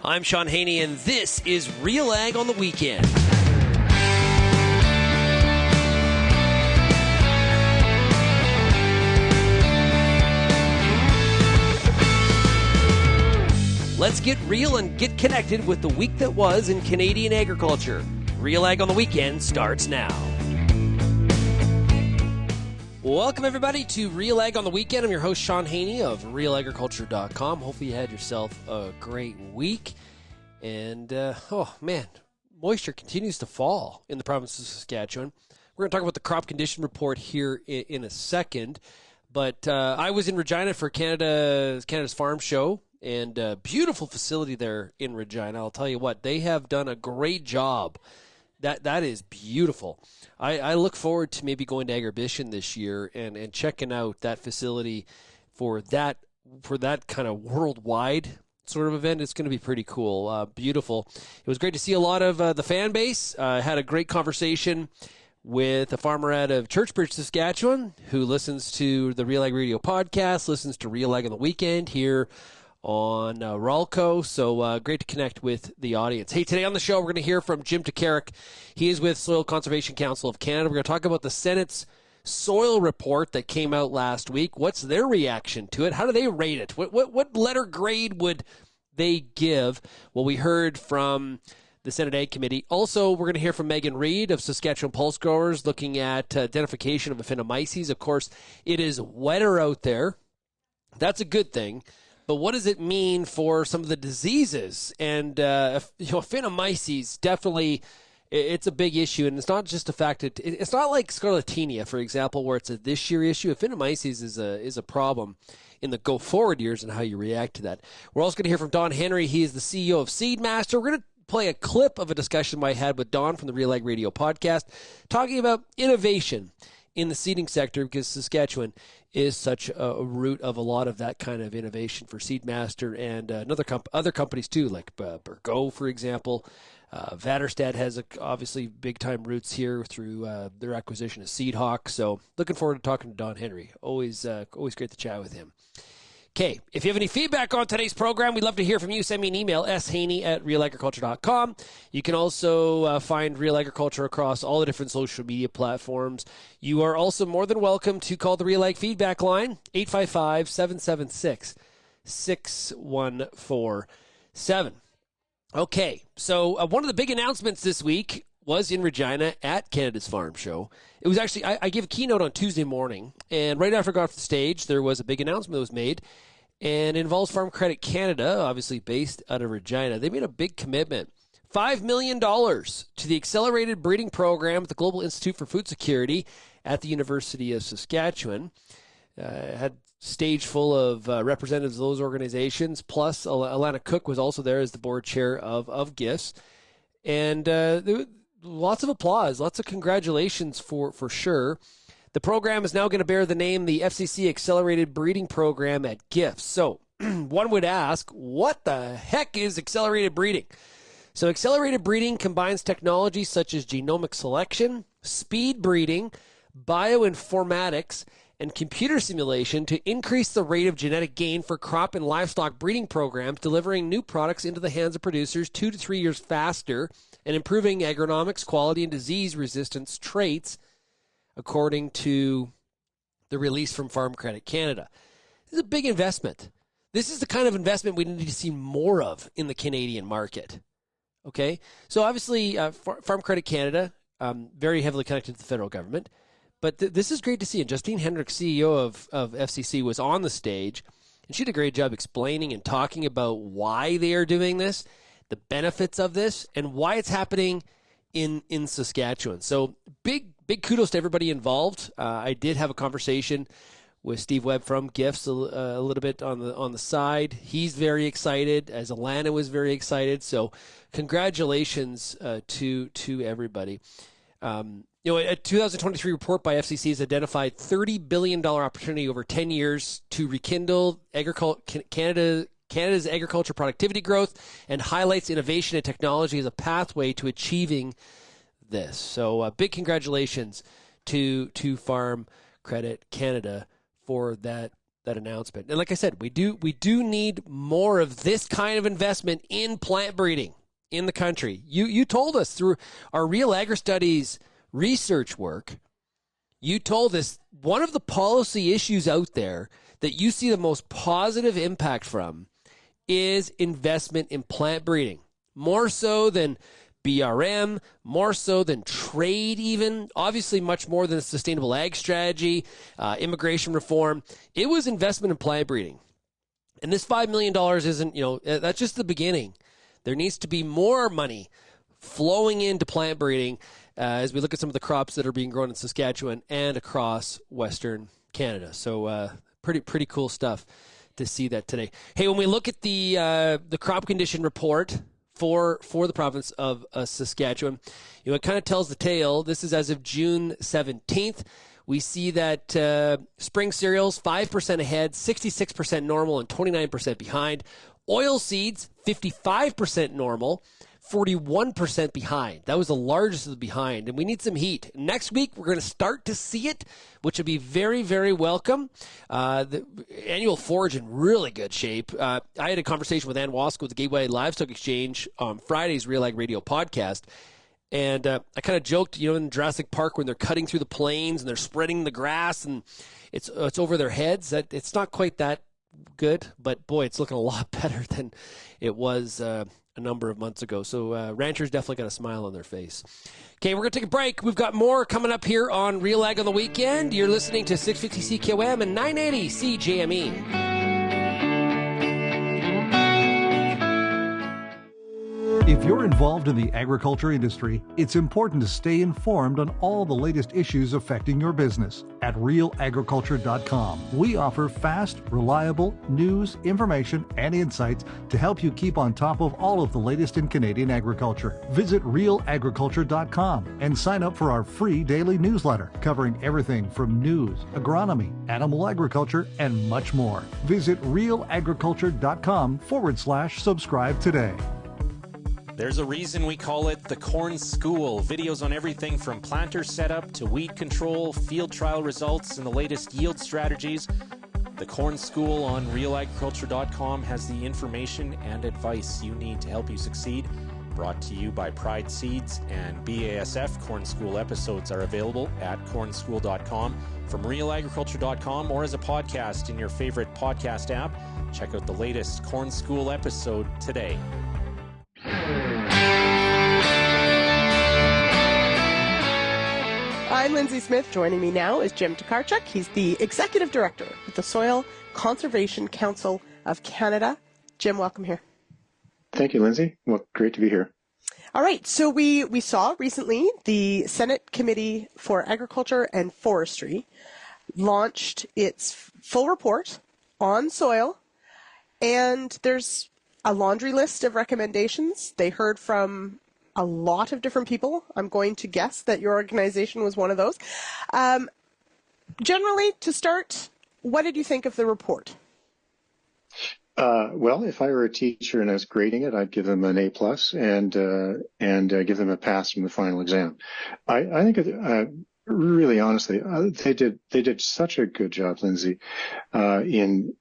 I'm Shaun Haney, and this is RealAg on the Weekend. Let's get real and get connected with the week that was in Canadian agriculture. RealAg on the Weekend starts now. Welcome, everybody, to RealAg on the Weekend. I'm your host, Shaun Haney of RealAgriculture.com. Hopefully you had yourself a great week. And, moisture continues to fall in the province of Saskatchewan. We're going to talk about the crop condition report here in a second. But I was in Regina for Canada's Farm Show, and a beautiful facility there in Regina. I'll tell you what, they have done a great job. That is beautiful. I look forward to maybe going to Agribition this year and checking out that facility for that kind of worldwide sort of event. It's going to be pretty cool. Beautiful. It was great to see a lot of the fan base. I had a great conversation with a farmer out of Churchbridge, Saskatchewan, who listens to the Real Ag Radio podcast, listens to Real Ag on the Weekend here on Ralco. So great to connect with the audience. Hey, today on the show, we're going to hear from Jim Tokarchuk. He is with Soil Conservation Council of Canada. We're going to talk about the Senate's soil report that came out last week. What's their reaction to it? How do they rate it? What letter grade would they give? Well, we heard from the Senate Ag Committee. Also, we're going to hear from Meagen Reed of Saskatchewan Pulse Growers looking at identification of aphanomyces. Of course, it is wetter out there. That's a good thing. But what does it mean for some of the diseases? And aphanomyces, definitely, it's a big issue. And it's not just a fact that it's not like scarlatina, for example, where it's a this year issue. Aphanomyces is a problem in the go forward years and how you react to that. We're also going to hear from Don Henry. He is the CEO of Seedmaster. We're going to play a clip of a discussion I had with Don from the Real Ag Radio podcast, talking about innovation in the seeding sector, because Saskatchewan is such a root of a lot of that kind of innovation for Seedmaster and other companies too, like Burgo, for example. Vatterstad has obviously big-time roots here through their acquisition of Seedhawk. So looking forward to talking to Don Henry. Always great to chat with him. Okay, if you have any feedback on today's program, we'd love to hear from you. Send me an email, shaney@realagriculture.com. You can also find Real Agriculture across all the different social media platforms. You are also more than welcome to call the Real Ag feedback line, 855-776-6147. Okay, so one of the big announcements this week was in Regina at Canada's Farm Show. It was actually, I gave a keynote on Tuesday morning, and right after I got off the stage, there was a big announcement that was made, and it involves Farm Credit Canada, obviously based out of Regina. They made a big commitment, $5 million to the accelerated breeding program at the Global Institute for Food Security at the University of Saskatchewan. Had stage full of representatives of those organizations, plus Alana Cook was also there as the board chair of GIFS. And lots of applause, lots of congratulations for sure. The program is now going to bear the name the FCC Accelerated Breeding Program at GIFS. So one would ask, what the heck is accelerated breeding? So accelerated breeding combines technologies such as genomic selection, speed breeding, bioinformatics, and computer simulation to increase the rate of genetic gain for crop and livestock breeding programs, delivering new products into the hands of producers 2 to 3 years faster and improving agronomics, quality, and disease resistance traits, according to the release from Farm Credit Canada. This is a big investment. This is the kind of investment we need to see more of in the Canadian market. Okay? So obviously, Farm Credit Canada, very heavily connected to the federal government. But this is great to see. And Justine Hendricks, CEO of FCC, was on the stage, and she did a great job explaining and talking about why they are doing this, the benefits of this, and why it's happening in Saskatchewan. So big kudos to everybody involved. I did have a conversation with Steve Webb from GIFS a little bit on the side. He's very excited, as Alana was very excited. So congratulations to everybody. A 2023 report by FCC has identified $30 billion opportunity over 10 years to rekindle Canada's agriculture productivity growth and highlights innovation and technology as a pathway to achieving this. So big congratulations to Farm Credit Canada for that that announcement. And like I said, we do need more of this kind of investment in plant breeding in the country. You told us through our Real Agri Studies research work, you told us one of the policy issues out there that you see the most positive impact from is investment in plant breeding, more so than BRM, more so than trade even, obviously much more than a sustainable ag strategy, immigration reform. It was investment in plant breeding. And this $5 million isn't, that's just the beginning. There needs to be more money flowing into plant breeding as we look at some of the crops that are being grown in Saskatchewan and across Western Canada. So pretty cool stuff to see that today. Hey, when we look at the crop condition report for the province of Saskatchewan, it kind of tells the tale. This is as of June 17th. We see that spring cereals 5% ahead, 66% normal, and 29% behind. Oil seeds 55% normal, 41% behind. That was the largest of the behind, and we need some heat. Next week, we're going to start to see it, which would be very, very welcome. The annual forage in really good shape. I had a conversation with Ann Wasko with the Gateway Livestock Exchange on Friday's Real Ag Radio podcast, and I kind of joked, in Jurassic Park when they're cutting through the plains and they're spreading the grass and it's over their heads. That it's not quite that good, but boy, it's looking a lot better than it was a number of months ago. So ranchers definitely got a smile on their face. Okay, we're going to take a break. We've got more coming up here on Real Ag on the Weekend. You're listening to 650 CKOM and 980 CJME. If you're involved in the agriculture industry, it's important to stay informed on all the latest issues affecting your business. At RealAgriculture.com, we offer fast, reliable news, information, and insights to help you keep on top of all of the latest in Canadian agriculture. Visit RealAgriculture.com and sign up for our free daily newsletter covering everything from news, agronomy, animal agriculture, and much more. Visit RealAgriculture.com/subscribe today. There's a reason we call it the Corn School. Videos on everything from planter setup to weed control, field trial results, and the latest yield strategies. The Corn School on RealAgriculture.com has the information and advice you need to help you succeed. Brought to you by Pride Seeds and BASF. Corn School episodes are available at cornschool.com, from RealAgriculture.com, or as a podcast in your favorite podcast app. Check out the latest Corn School episode today. I'm Lindsay Smith. Joining me now is Jim Tokarchuk. He's the Executive Director with the Soil Conservation Council of Canada. Jim, welcome here. Thank you, Lindsay. Well, great to be here. All right. So we saw recently the Senate Committee for Agriculture and Forestry launched its full report on soil, and there's a laundry list of recommendations. They heard from a lot of different people. I'm going to guess that your organization was one of those. Generally, to start, what did you think of the report? Well, if I were a teacher and I was grading it, I'd give them an A+ and give them a pass from the final exam. I think really honestly, they did such a good job, Lindsay, in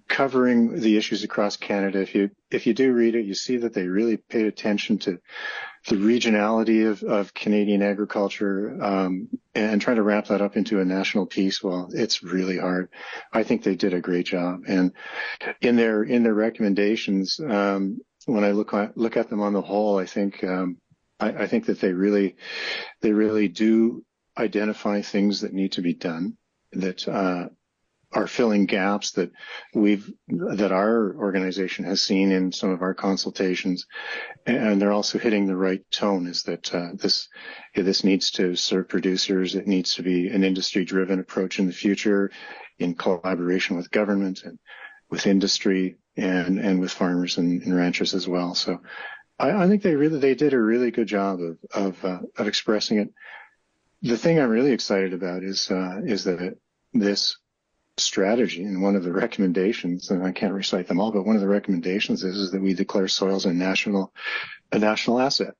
covering the issues across Canada. If you do read it, you see that they really paid attention to the regionality of Canadian agriculture, and trying to wrap that up into a national piece. Well, it's really hard. I think they did a great job. And in their recommendations, when I look at them on the whole, I think that they really do identify things that need to be done, that are filling gaps that our organization has seen in some of our consultations, and they're also hitting the right tone. Is that this needs to serve producers? It needs to be an industry-driven approach in the future, in collaboration with government and with industry and with farmers and ranchers as well. So, I think they did a really good job of expressing it. The thing I'm really excited about is that this strategy, and one of the recommendations, and I can't recite them all, but one of the recommendations is that we declare soils a national asset.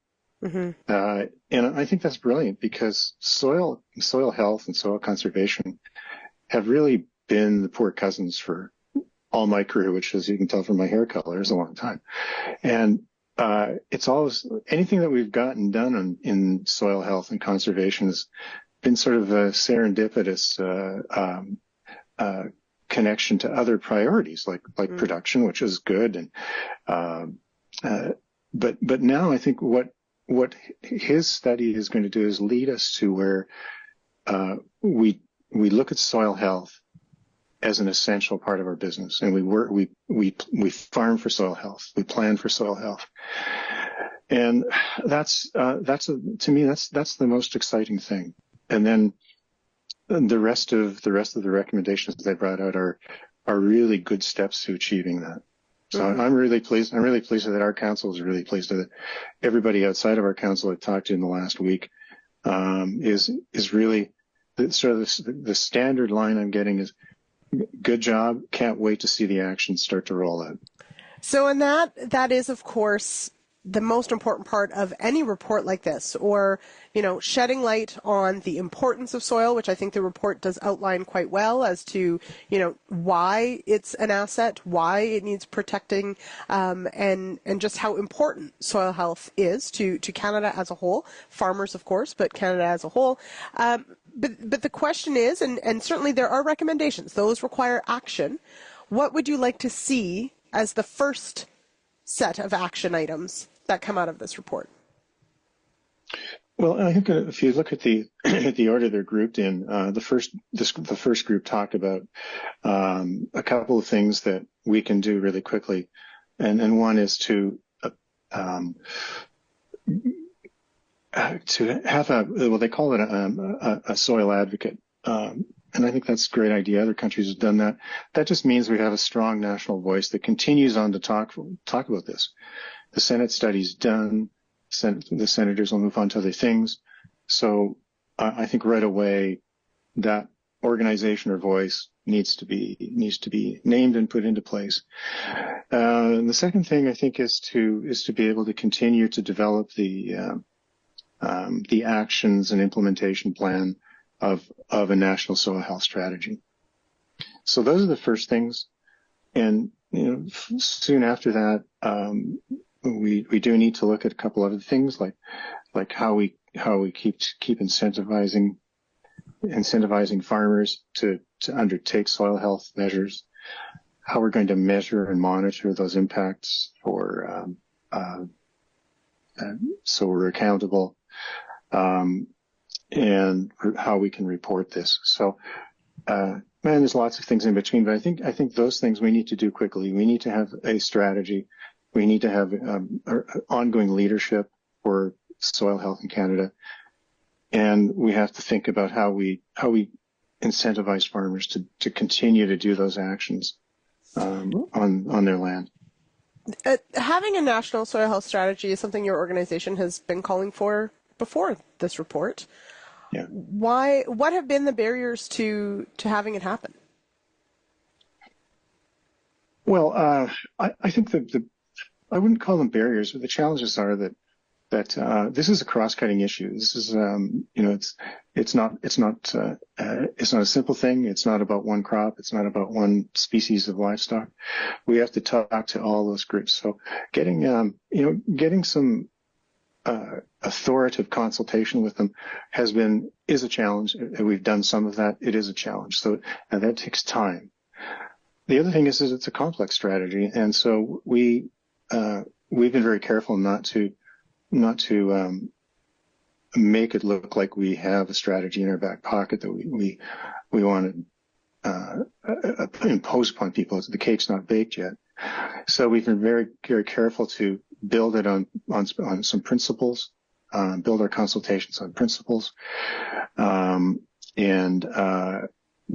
Mm-hmm. And I think that's brilliant, because soil health and soil conservation have really been the poor cousins for all my career, which, as you can tell from my hair color, is a long time. And it's always, anything that we've gotten done in soil health and conservation has been sort of a serendipitous connection to other priorities like production, which is good. And but now I think what his study is going to do is lead us to where we look at soil health as an essential part of our business, and we farm for soil health, we plan for soil health, and to me that's the most exciting thing. And then the rest of the recommendations they brought out are really good steps to achieving that. So I'm really pleased. I'm really pleased that our council is really pleased that everybody outside of our council I've talked to in the last week is really sort of the standard line I'm getting is good job. Can't wait to see the action start to roll out. So, and that is, of course, the most important part of any report like this, or, shedding light on the importance of soil, which I think the report does outline quite well as to, why it's an asset, why it needs protecting, and just how important soil health is to Canada as a whole, farmers, of course, but Canada as a whole. But the question is, and certainly there are recommendations, those require action. What would you like to see as the first set of action items that come out of this report? Well, I think if you look at the order they're grouped in, the first group talked about a couple of things that we can do really quickly, and one is to have they call it a soil advocate, and I think that's a great idea. Other countries have done that. That just means we have a strong national voice that continues on to talk about this. The Senate study's done. The senators will move on to other things. So I think right away that organization or voice needs to be named and put into place. And the second thing I think is to be able to continue to develop the actions and implementation plan of a national soil health strategy. So those are the first things. And soon after that, we do need to look at a couple other things like how we keep incentivizing farmers to undertake soil health measures, how we're going to measure and monitor those impacts so we're accountable, and how we can report this. So, there's lots of things in between, but I think those things we need to do quickly. We need to have a strategy. We need to have ongoing leadership for soil health in Canada, and we have to think about how we incentivize farmers to continue to do those actions on their land. Having a national soil health strategy is something your organization has been calling for before this report. Yeah. What have been the barriers to having it happen? Well, I think that I wouldn't call them barriers, but the challenges are that this is a cross-cutting issue. This is, it's not a simple thing. It's not about one crop. It's not about one species of livestock. We have to talk to all those groups. So getting some authoritative consultation with them is a challenge. We've done some of that. It is a challenge. So that takes time. The other thing is it's a complex strategy, and so we've been very careful not to make it look like we have a strategy in our back pocket that we want to impose upon people. The cake's not baked yet. So we've been very, very careful to build it on some principles, build our consultations on principles, and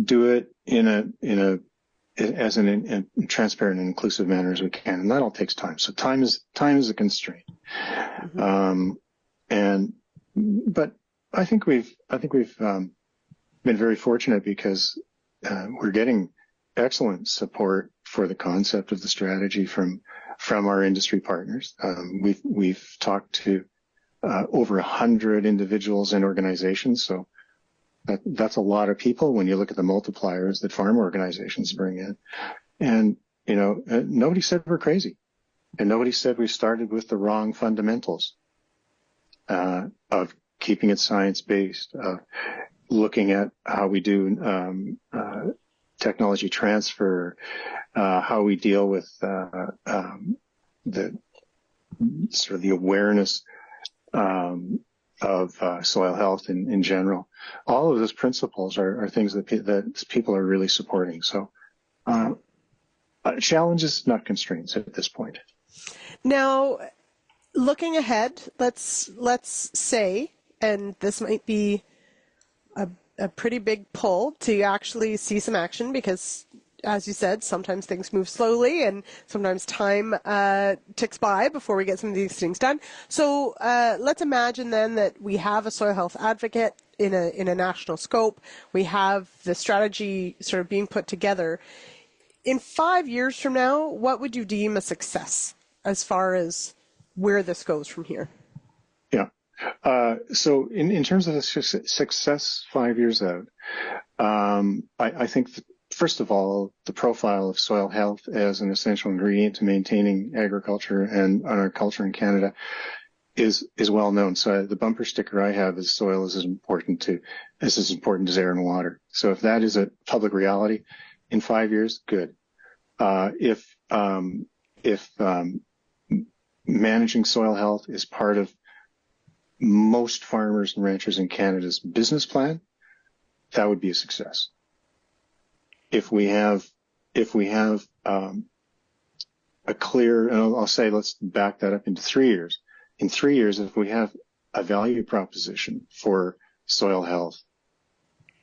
do it in a transparent and inclusive manner as we can, and that all takes time. So time is a constraint. But I think we've been very fortunate because we're getting excellent support for the concept of the strategy from our industry partners. We've talked to over 100 individuals and organizations, so That's a lot of people when you look at the multipliers that farm organizations bring in. And, nobody said we're crazy. And nobody said we started with the wrong fundamentals of keeping it science-based, looking at how we do technology transfer, how we deal with the sort of the awareness of soil health in general. All of those principles are things that people are really supporting. So challenges, not constraints at this point. Now, looking ahead, let's say, and this might be a pretty big pull to actually see some action, because as you said, sometimes things move slowly and sometimes time ticks by before we get some of these things done. So let's imagine then that we have a soil health advocate in a national scope. We have the strategy sort of being put together. In 5 years from now, what would you deem a success as far as where this goes from here? Yeah. So in terms of the success 5 years out, I think first of all, the profile of soil health as an essential ingredient to maintaining agriculture and our culture in Canada is well known. So the bumper sticker I have is soil is as important as air and water. So if that is a public reality in 5 years, good. If managing soil health is part of most farmers and ranchers in Canada's business plan, that would be a success. If we have a clear, and I'll say, let's back that up into 3 years. In 3 years, if we have a value proposition for soil health,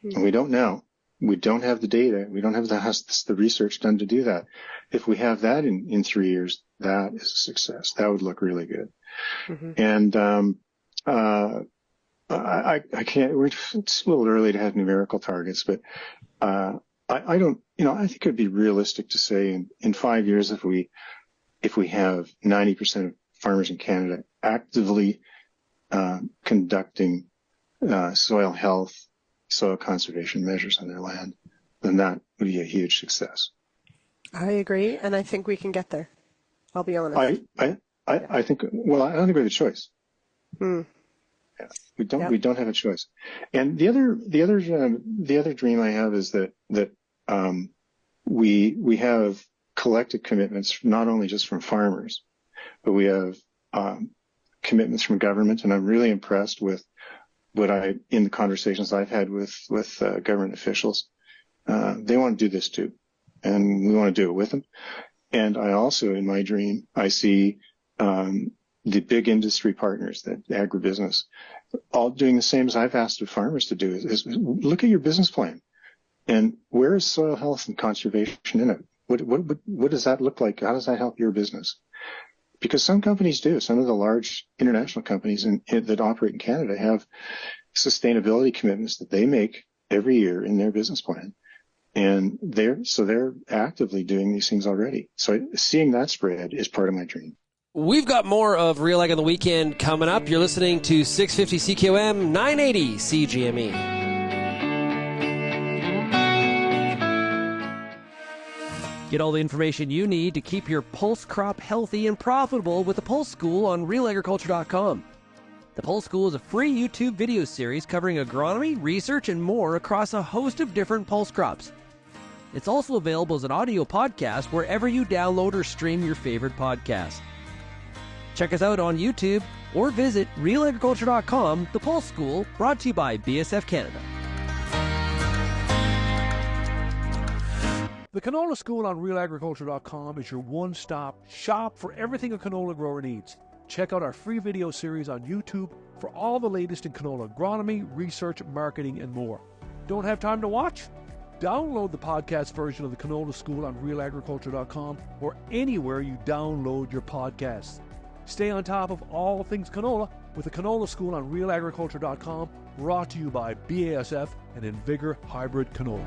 and we don't know, we don't have the data, we don't have the research done to do that. If we have that in 3 years, that is a success. That would look really good. Mm-hmm. And I can't. It's a little early to have numerical targets, but I don't. I think it'd be realistic to say in 5 years, if we have 90% of farmers in Canada actively conducting soil health, soil conservation measures on their land, then that would be a huge success. I agree, and I think we can get there. I'll be honest. I think. Well, I don't think we have a choice. Yeah, we don't. Yeah. We don't have a choice. And the other dream I have is that we have collective commitments, not only just from farmers, but we have commitments from government. And I'm really impressed with in the conversations I've had with government officials. They want to do this too, and we want to do it with them. And I also, in my dream, I see the big industry partners, that agribusiness, all doing the same as I've asked of farmers to do, is look at your business plan. And where is soil health and conservation in it? What does that look like? How does that help your business? Because some companies do. Some of the large international companies that operate in Canada have sustainability commitments that they make every year in their business plan. And they're actively doing these things already. So seeing that spread is part of my dream. We've got more of RealAg on the weekend coming up. You're listening to 650 CKOM, 980 CGME. Get all the information you need to keep your pulse crop healthy and profitable with the Pulse School on RealAgriculture.com. The Pulse School is a free YouTube video series covering agronomy, research, and more across a host of different pulse crops. It's also available as an audio podcast wherever you download or stream your favorite podcast. Check us out on YouTube or visit RealAgriculture.com. The Pulse School, brought to you by BSF Canada. The Canola School on RealAgriculture.com is your one-stop shop for everything a canola grower needs. Check out our free video series on YouTube for all the latest in canola agronomy, research, marketing, and more. Don't have time to watch? Download the podcast version of the Canola School on RealAgriculture.com or anywhere you download your podcasts. Stay on top of all things canola with the Canola School on RealAgriculture.com, brought to you by BASF and Invigor Hybrid Canola.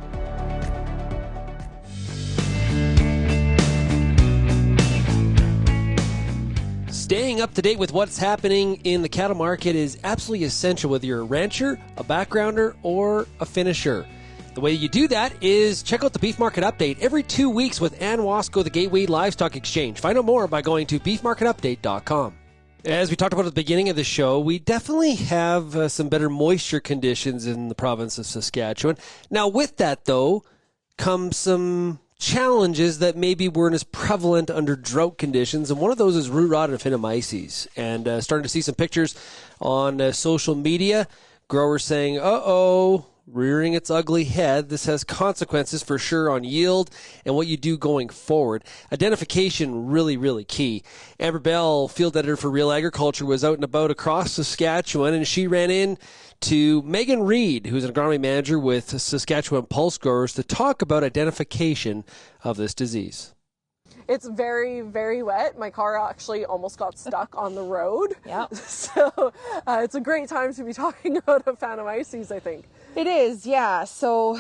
Staying up to date with what's happening in the cattle market is absolutely essential, whether you're a rancher, a backgrounder, or a finisher. The way you do that is check out the Beef Market Update every 2 weeks with Ann Wasco, the Gateway Livestock Exchange. Find out more by going to beefmarketupdate.com. As we talked about at the beginning of the show, we definitely have some better moisture conditions in the province of Saskatchewan. Now, with that, though, comes some challenges that maybe weren't as prevalent under drought conditions, and one of those is root rot and aphanomyces. And starting to see some pictures on social media, growers saying, uh-oh, rearing its ugly head. This has consequences for sure on yield and what you do going forward. Identification really, really key. Amber Bell, field editor for Real Agriculture, was out and about across Saskatchewan, and she ran in to Meagen Reed, who's an agronomy manager with Saskatchewan Pulse Growers, to talk about identification of this disease. It's very, very wet. My car actually almost got stuck on the road. Yeah. So it's a great time to be talking about aphanomyces, I think. It is, yeah. So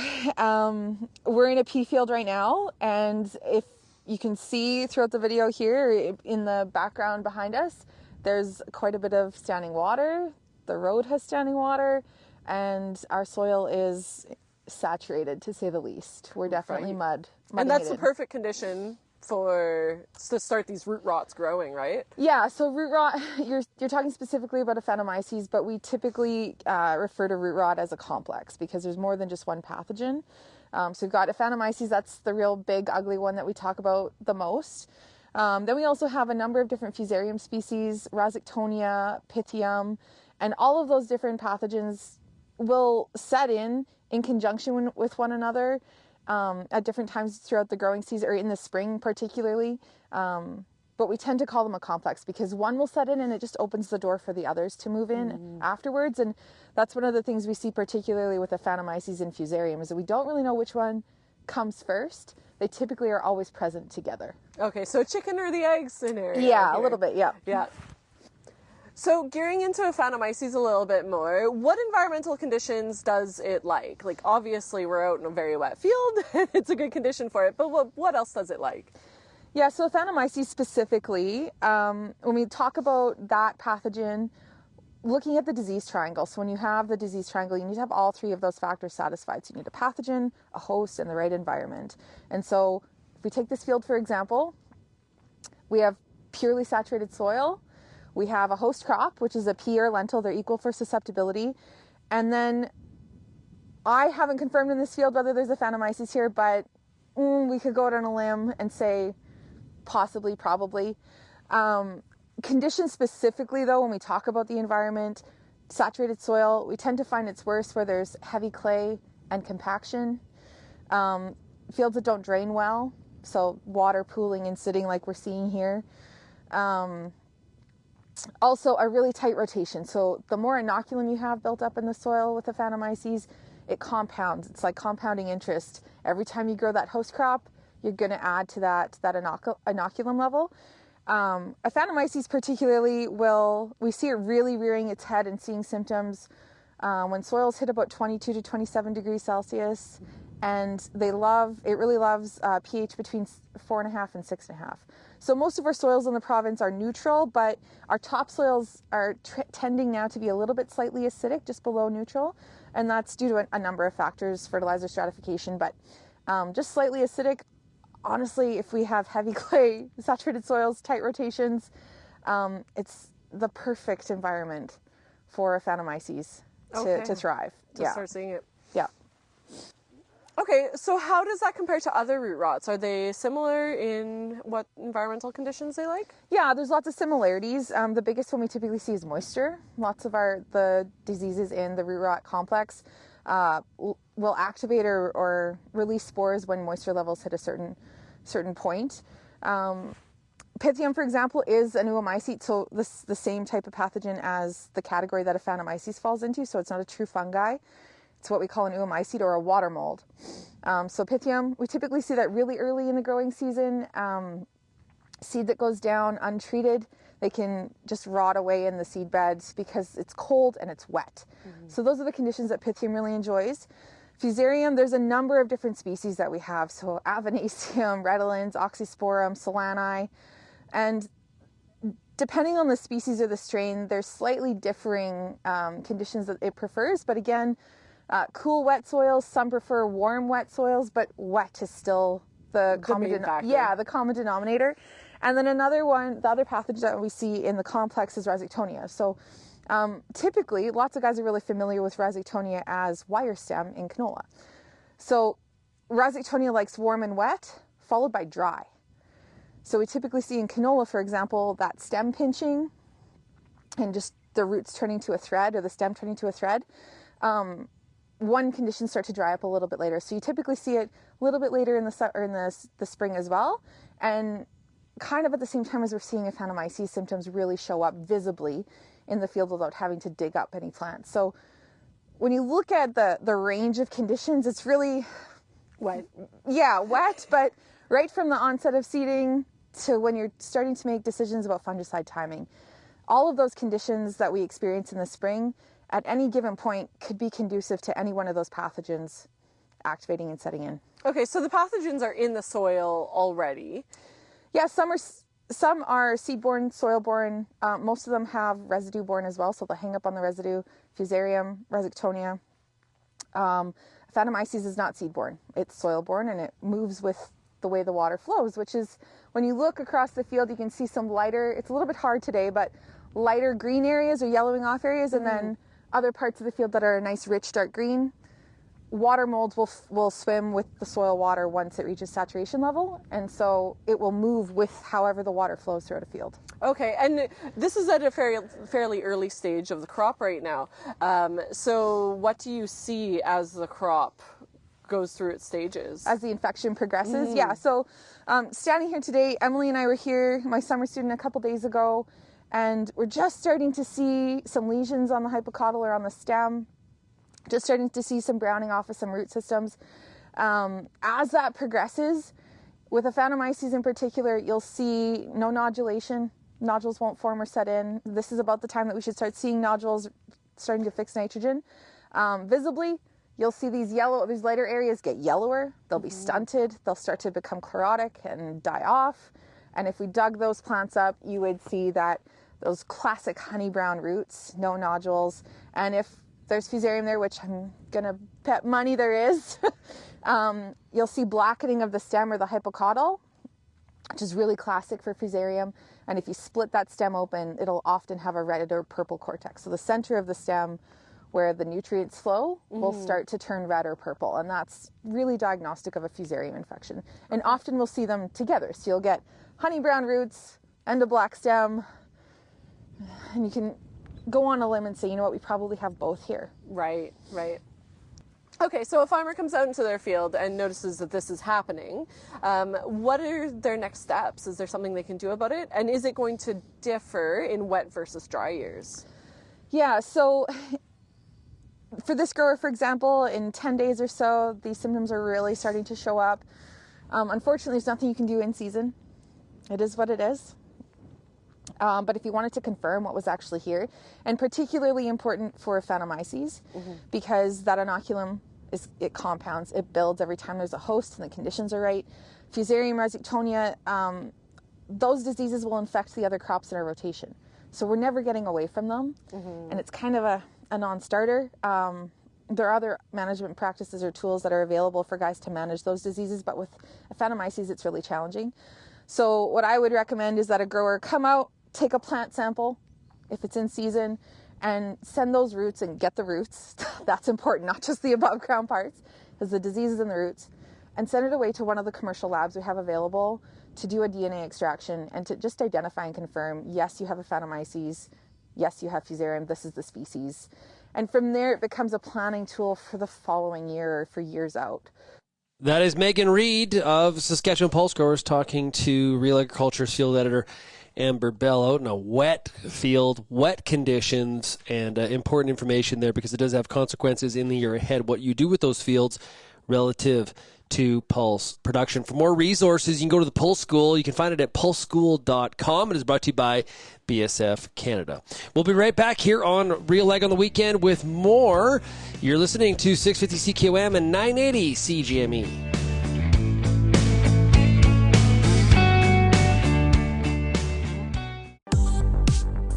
we're in a pea field right now, and if you can see throughout the video here in the background behind us, there's quite a bit of standing water. The road has standing water, and our soil is saturated, to say the least. We're definitely mud. And that's the perfect condition to start these root rots growing, right? Yeah, so root rot, you're talking specifically about aphanomyces, but we typically refer to root rot as a complex because there's more than just one pathogen. So we've got aphanomyces, that's the real big ugly one that we talk about the most. Then we also have a number of different fusarium species, Rhizoctonia, Pythium, and all of those different pathogens will set in conjunction with one another at different times throughout the growing season, or in the spring particularly. But we tend to call them a complex because one will set in and it just opens the door for the others to move in afterwards. And that's one of the things we see particularly with aphanomyces and fusarium, is that we don't really know which one comes first. They typically are always present together. Okay, so chicken or the egg scenario. Yeah, here. a little bit, yeah. Yeah. So gearing into aphanomyces a little bit more, what environmental conditions does it like? Like, obviously we're out in a very wet field and it's a good condition for it, but what else does it like? Yeah, so aphanomyces specifically, when we talk about that pathogen, looking at the disease triangle. So when you have the disease triangle, you need to have all three of those factors satisfied. So you need a pathogen, a host, and the right environment. And so if we take this field, for example, we have purely saturated soil. We have a host crop, which is a pea or lentil. They're equal for susceptibility. And then I haven't confirmed in this field whether there's aphanomyces here, but we could go out on a limb and say possibly, probably. Conditions specifically, though, when we talk about the environment, saturated soil, we tend to find it's worse where there's heavy clay and compaction. Fields that don't drain well, so water pooling and sitting like we're seeing here. Also, a really tight rotation. So the more inoculum you have built up in the soil with aphanomyces, it compounds. It's like compounding interest. Every time you grow that host crop, you're going to add to that inoculum level. Aphanomyces particularly we see it really rearing its head and seeing symptoms when soils hit about 22 to 27 degrees Celsius, and it really loves pH between 4.5 and 6.5. So most of our soils in the province are neutral, but our topsoils are tending now to be a little bit slightly acidic, just below neutral, and that's due to a number of factors, fertilizer stratification, but just slightly acidic. Honestly, if we have heavy clay, saturated soils, tight rotations, it's the perfect environment for aphanomyces to thrive. Start seeing it. Yeah. Okay, so how does that compare to other root rots? Are they similar in what environmental conditions they like? Yeah, there's lots of similarities. The biggest one we typically see is moisture. Lots of the diseases in the root rot complex will activate or release spores when moisture levels hit a certain point. Pythium, for example, is an oomycete, so the same type of pathogen as the category that aphanomyces falls into, so it's not a true fungi. It's what we call an oomycete or a water mold. So Pythium, we typically see that really early in the growing season. Seed that goes down untreated, they can just rot away in the seed beds because it's cold and it's wet. So those are the conditions that Pythium really enjoys. Fusarium, there's a number of different species that we have. So Avanasium, Redolens, Oxysporum, Solani. And depending on the species or the strain, there's slightly differing conditions that it prefers. But again, cool, wet soils, some prefer warm, wet soils, but wet is still the common denominator. And then another one, the other pathogen that we see in the complex is Rhizoctonia. So typically, lots of guys are really familiar with Rhizoctonia as wire stem in canola. So Rhizoctonia likes warm and wet, followed by dry. So we typically see in canola, for example, that stem pinching and just the roots turning to a thread or the stem turning to a thread. One condition start to dry up a little bit later. So you typically see it a little bit later in the spring as well. And kind of at the same time as we're seeing aphanomyces symptoms really show up visibly in the field without having to dig up any plants. So when you look at the range of conditions, it's really wet. Yeah, wet, but right from the onset of seeding to when you're starting to make decisions about fungicide timing. All of those conditions that we experience in the spring at any given point could be conducive to any one of those pathogens activating and setting in. Okay, so the pathogens are in the soil already. Yeah, some are seed-borne, soil-borne. Most of them have residue-borne as well, so they'll hang up on the residue. Fusarium, Rhizoctonia. Aphanomyces is not seed-borne. It's soil-borne, and it moves with the way the water flows, which is, when you look across the field, you can see some lighter, it's a little bit hard today, but lighter green areas or yellowing off areas, and then other parts of the field that are a nice rich dark green. Water molds will swim with the soil water once it reaches saturation level, and so it will move with however the water flows throughout a field. Okay, and this is at a fairly early stage of the crop right now. So what do you see as the crop goes through its stages? As the infection progresses? Yeah, so standing here today, Emily and I were here, my summer student, a couple days ago, and we're just starting to see some lesions on the hypocotyl or on the stem. Just starting to see some browning off of some root systems. As that progresses, with aphanomyces in particular, you'll see no nodulation. Nodules won't form or set in. This is about the time that we should start seeing nodules starting to fix nitrogen. Visibly, you'll see these lighter areas get yellower. They'll be stunted. They'll start to become chlorotic and die off. And if we dug those plants up, you would see that those classic honey brown roots, no nodules. And if there's fusarium there, which I'm going to bet money there is, you'll see blackening of the stem or the hypocotyl, which is really classic for fusarium. And if you split that stem open, it'll often have a red or purple cortex. So the center of the stem where the nutrients flow will start to turn red or purple. And that's really diagnostic of a fusarium infection. And often we'll see them together. So you'll get honey brown roots and a black stem, and you can go on a limb and say, you know what, we probably have both here. Right. Okay, so a farmer comes out into their field and notices that this is happening. What are their next steps? Is there something they can do about it? And is it going to differ in wet versus dry years? Yeah, so for this grower, for example, in 10 days or so, these symptoms are really starting to show up. Unfortunately, there's nothing you can do in season. It is what it is. But if you wanted to confirm what was actually here, and particularly important for aphanomyces, because that inoculum it compounds, it builds every time there's a host and the conditions are right. Fusarium, Rhizoctonia, those diseases will infect the other crops in our rotation. So we're never getting away from them, and it's kind of a non-starter. There are other management practices or tools that are available for guys to manage those diseases, but with aphanomyces, it's really challenging. So what I would recommend is that a grower come out, take a plant sample, if it's in season, and send those roots and get the roots. That's important, not just the above ground parts, because the disease is in the roots, and send it away to one of the commercial labs we have available to do a DNA extraction and to just identify and confirm, yes, you have aphanomyces, yes, you have fusarium, this is the species. And from there, it becomes a planning tool for the following year or for years out. That is Meagen Reed of Saskatchewan Pulse Growers talking to RealAgriculture field editor Amber Bell out in a wet field, wet conditions, and important information there because it does have consequences in the year ahead, what you do with those fields relative to pulse production. For more resources, you can go to the Pulse School. You can find it at pulseschool.com. It is brought to you by BSF Canada. We'll be right back here on RealAg on the Weekend with more. You're listening to 650 CKOM and 980 CGME.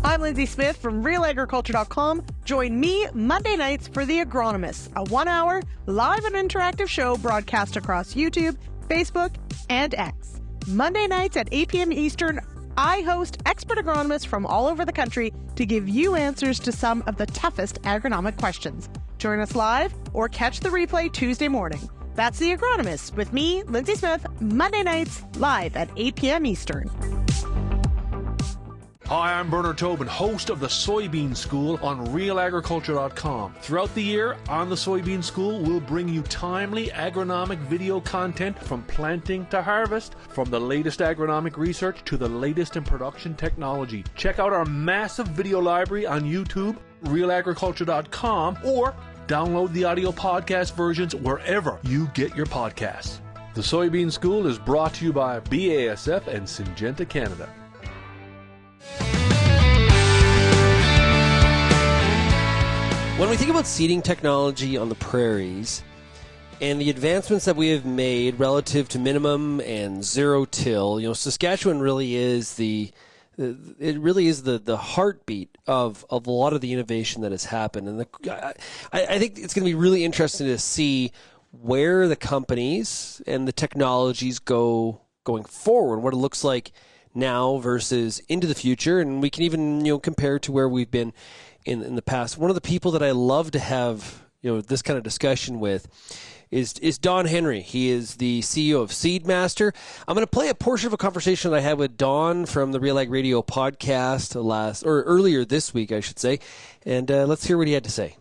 I'm Lindsay Smith from RealAgriculture.com. Join me Monday nights for The Agronomist, a 1-hour live and interactive show broadcast across YouTube, Facebook, and X. Monday nights at 8 p.m. Eastern, I host expert agronomists from all over the country to give you answers to some of the toughest agronomic questions. Join us live or catch the replay Tuesday morning. That's The Agronomist with me, Lindsay Smith, Monday nights live at 8 p.m. Eastern. Hi, I'm Bernard Tobin, host of the Soybean School on RealAgriculture.com. Throughout the year, on the Soybean School, we'll bring you timely agronomic video content from planting to harvest, from the latest agronomic research to the latest in production technology. Check out our massive video library on YouTube, RealAgriculture.com, or download the audio podcast versions wherever you get your podcasts. The Soybean School is brought to you by BASF and Syngenta Canada. When we think about seeding technology on the prairies and the advancements that we have made relative to minimum and zero till, Saskatchewan really is the heartbeat of a lot of the innovation that has happened. And I think it's going to be really interesting to see where the companies and the technologies going forward, what it looks like now versus into the future. And we can even, compare to where we've been in the past. One of the people that I love to have, this kind of discussion with is Don Henry. He is the CEO of Seedmaster. I'm going to play a portion of a conversation that I had with Don from the RealAg Radio podcast earlier this week, I should say. And let's hear what he had to say.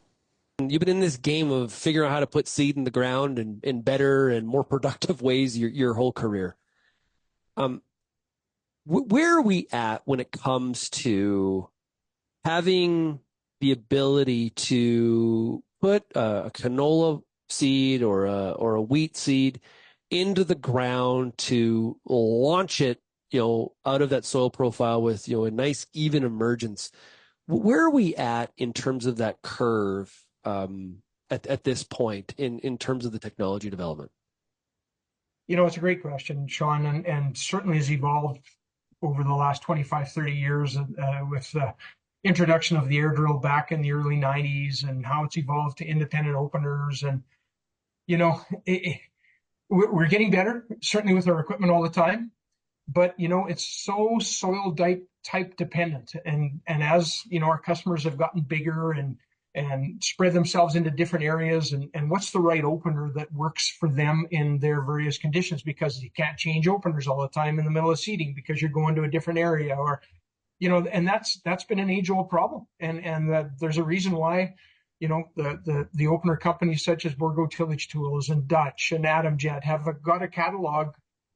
You've been in this game of figuring out how to put seed in the ground in better and more productive ways your whole career. Where are we at when it comes to having the ability to put a canola seed or a wheat seed into the ground to launch it, out of that soil profile with, a nice even emergence? Where are we at in terms of that curve at this point in terms of the technology development? It's a great question, Shaun, and certainly has evolved over the last 25, 30 years with the introduction of the air drill back in the early 90s and how it's evolved to independent openers. And, we're getting better, certainly with our equipment all the time. But, it's so soil type dependent. And as, our customers have gotten bigger and spread themselves into different areas, and what's the right opener that works for them in their various conditions, because you can't change openers all the time in the middle of seeding because you're going to a different area, or and that's been an age-old problem, and there's a reason why the opener companies such as Borgo Tillage Tools and Dutch and Adamjet have got a catalog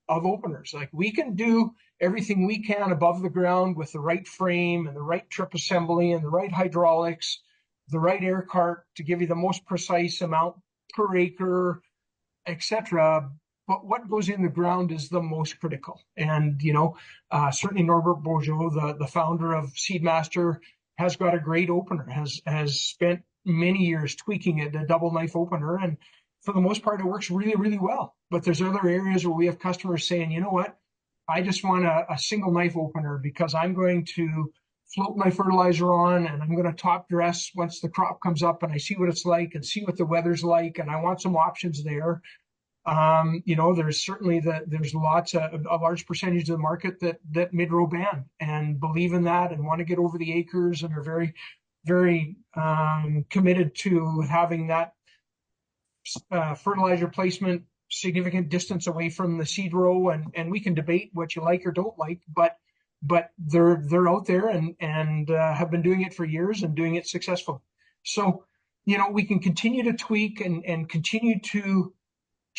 of openers. Like, we can do everything we can above the ground with the right frame and the right trip assembly and the right hydraulics, the right air cart to give you the most precise amount per acre, etc. But what goes in the ground is the most critical. And, certainly Norbert Beaujeu, the founder of Seedmaster, has got a great opener, has spent many years tweaking it, a double knife opener. And for the most part, it works really, really well. But there's other areas where we have customers saying, you know what, I just want a single knife opener because I'm going to float my fertilizer on and I'm going to top dress once the crop comes up and I see what it's like and see what the weather's like. And I want some options there. There's certainly there's lots of a large percentage of the market that mid-row ban and believe in that and want to get over the acres and are very, very committed to having that fertilizer placement significant distance away from the seed row. And we can debate what you like or don't like, but they're out there and have been doing it for years and doing it successfully. So, we can continue to tweak and continue to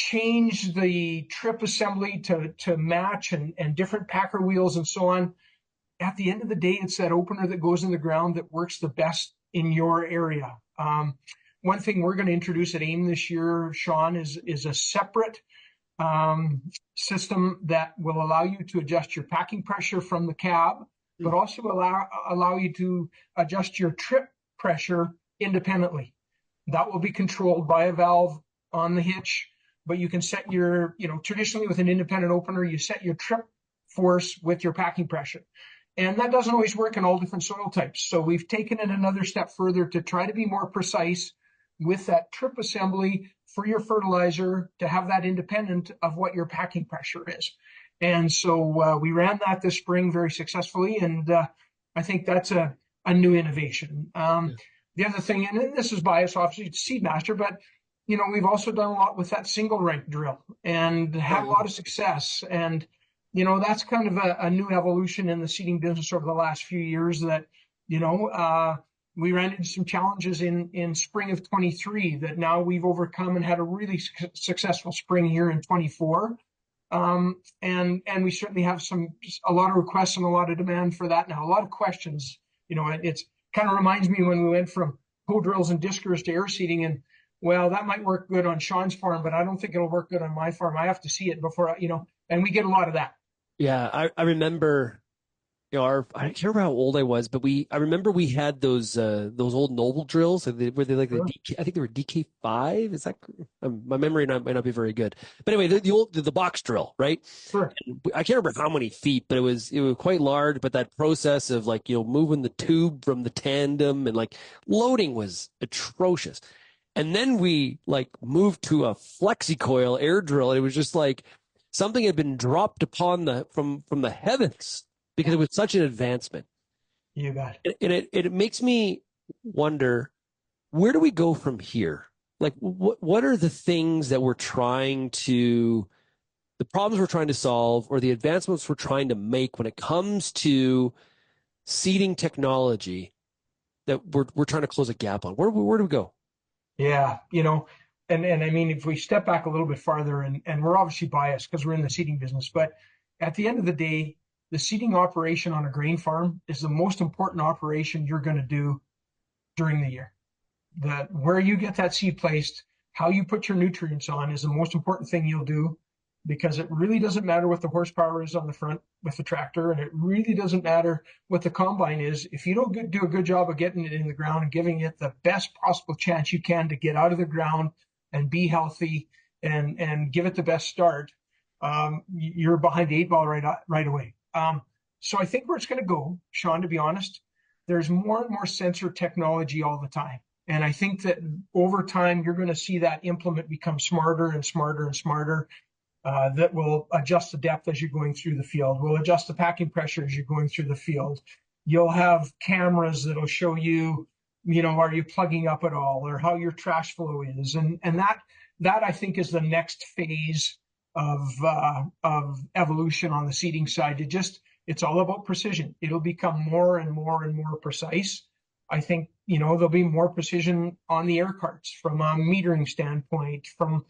change the trip assembly to match and different packer wheels and so on. At the end of the day, it's that opener that goes in the ground that works the best in your area. One thing we're going to introduce at AIM this year, Shaun, is a separate system that will allow you to adjust your packing pressure from the cab, but also allow you to adjust your trip pressure independently. That will be controlled by a valve on the hitch, but you can set traditionally with an independent opener, you set your trip force with your packing pressure. And that doesn't always work in all different soil types. So we've taken it another step further to try to be more precise with that trip assembly for your fertilizer to have that independent of what your packing pressure is. And so we ran that this spring very successfully, and I think that's a new innovation. The other thing, and this is biased, obviously, to Seedmaster, but we've also done a lot with that single rank drill and had a lot of success. And that's kind of a new evolution in the seeding business over the last few years that, we ran into some challenges in spring of 23 that now we've overcome and had a really successful spring here in 24. And we certainly have a lot of requests and a lot of demand for that now, a lot of questions. It's kind of reminds me when we went from hoe drills and diskers to air seeding, and well, that might work good on Shaun's farm, but I don't think it'll work good on my farm. I have to see it before, and we get a lot of that. Yeah, I remember, I can't remember how old I was, but I remember we had those old Noble drills. Were they like the DK, I think they were DK5. Is that my memory might not be very good. But anyway, the box drill, right? Sure. I can't remember how many feet, but it was quite large. But that process of moving the tube from the tandem and loading was atrocious. And then we moved to a flexi-coil air drill, and it was just something had been dropped upon from the heavens because it was such an advancement. You got it. And it makes me wonder, where do we go from here? What are the things that the problems we're trying to solve, or the advancements we're trying to make when it comes to seeding technology that we're trying to close a gap on? Where do we go? Yeah, and I mean, if we step back a little bit farther, and we're obviously biased because we're in the seeding business, but at the end of the day, the seeding operation on a grain farm is the most important operation you're going to do during the year. That where you get that seed placed, how you put your nutrients on is the most important thing you'll do, because it really doesn't matter what the horsepower is on the front with the tractor, and it really doesn't matter what the combine is. If you don't do a good job of getting it in the ground and giving it the best possible chance you can to get out of the ground and be healthy and give it the best start, you're behind the 8 ball right away. So I think where it's going to go, Shaun, to be honest, there's more and more sensor technology all the time. And I think that over time, you're going to see that implement become smarter and smarter and smarter. That will adjust the depth as you're going through the field, will adjust the packing pressure as you're going through the field. You'll have cameras that'll show you, are you plugging up at all, or how your trash flow is. And that I think is the next phase of evolution on the seeding side. It's all about precision. It'll become more and more and more precise. I think, there'll be more precision on the air carts from a metering standpoint, from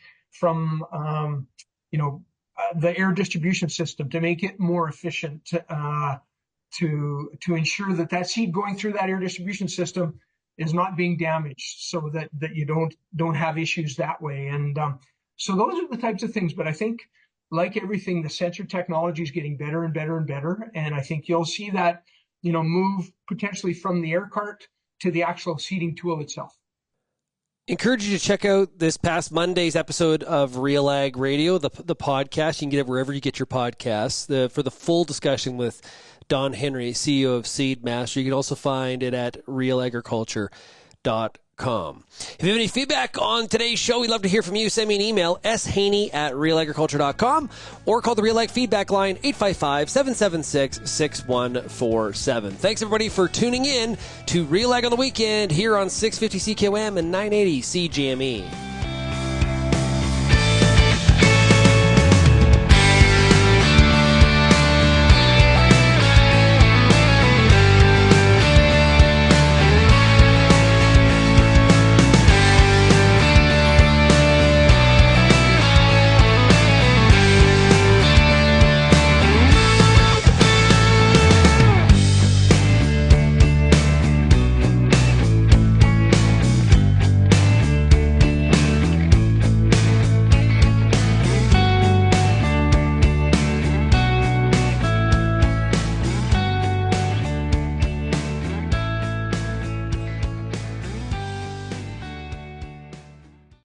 the air distribution system to make it more efficient, to ensure that seed going through that air distribution system is not being damaged, so that you don't have issues that way. And so those are the types of things. But I think, like everything, the sensor technology is getting better and better and better. And I think you'll see that, move potentially from the air cart to the actual seeding tool itself. Encourage you to check out this past Monday's episode of RealAg Radio, the podcast. You can get it wherever you get your podcasts. For the full discussion with Don Henry, CEO of Seedmaster. You can also find it at RealAgriculture.com. If you have any feedback on today's show, we'd love to hear from you. Send me an email, shaney@realagriculture.com, or call the RealAg feedback line, 855-776-6147. Thanks, everybody, for tuning in to RealAg on the Weekend here on 650 CKOM and 980 CGME.